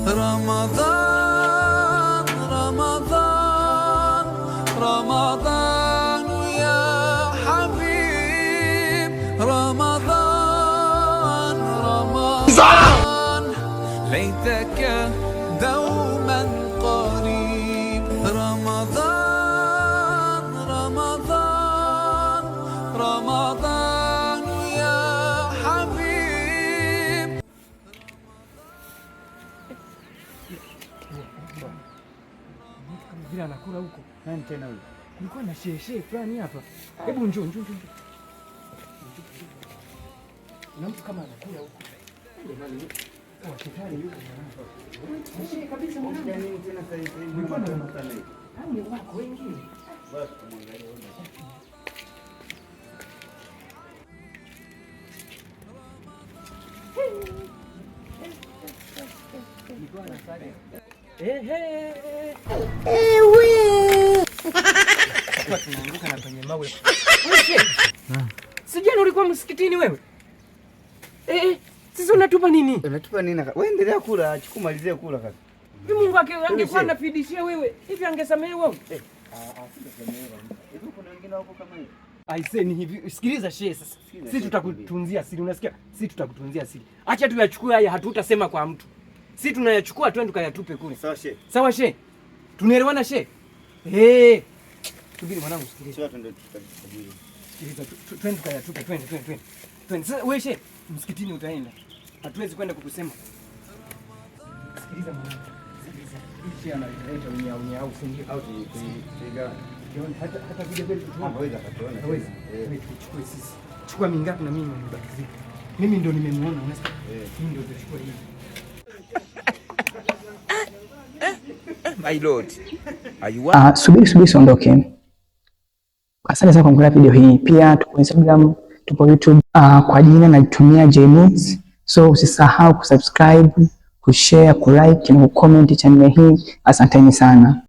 رمضان رمضان رمضان يا حبيب رمضان رمضان ليتك دوما قريب رمضان رمضان رمضان يا حبيب. Bila anakula huko. Nani tena huyo? Nilikuwa na shehe fulani hapa. Hebu njoo. Na mtu kama anakula huko. Jamani, shetani yuko hapa. Shehe kabisa mwanangu. Nini tena sasa hivi? Nilikuwa na mtana hivi. Hao ni wako wengine. Basi tumwangalie huko. Nilikuwa na sare. Tunaanguka na kwenye mawe. Sijana ulikuwa msikitini wewe? Sisi unatupa nini? Unatupa nini? Wewe endelea kula, chikumalizie kula kaka. Mungu angekuwa anafidishia wewe. Hivi angesamehe wewe? Singesamehewa. Hivi kuna wengine wako kama hivi. Aisee ni hivi. Sikiliza shehe sasa. Sisi tutakutunzia siri. Unasikia? Sisi tutakutunzia siri. Acha tuyachukue haya, hatutasema kwa mtu. Sisi tunayachukua twende tukayatupe kule. Sawa shehe. Sawa shehe. Tunaelewana shehe? Subiri mwanangu, sikiliza. Sio twende tutakabili. Sikiliza, twende tukayatupe, twende. Sasa wewe shehe, msikitini utaenda. Hatuwezi kwenda kukusema. Sikiliza mwanangu. Sikiliza. Shehe analeta unyao usingie au tuigawa. Hata vile vile tutuone. Hawezi akatuona. Hawezi. Tuchukue sisi. Chukua mingapi na mimi nibakizike. Mimi ndo nimemuona, unasikia? Mimi ndo tutachukua hii. My lord. Subiri usiondoke. Asante sana kwa kuangalia video hii. Pia tupo Instagram, tupo YouTube kwa jina natumia Jmods. So usisahau kusubscribe, kushare, kulike na kucomment channel hii. Asanteni sana.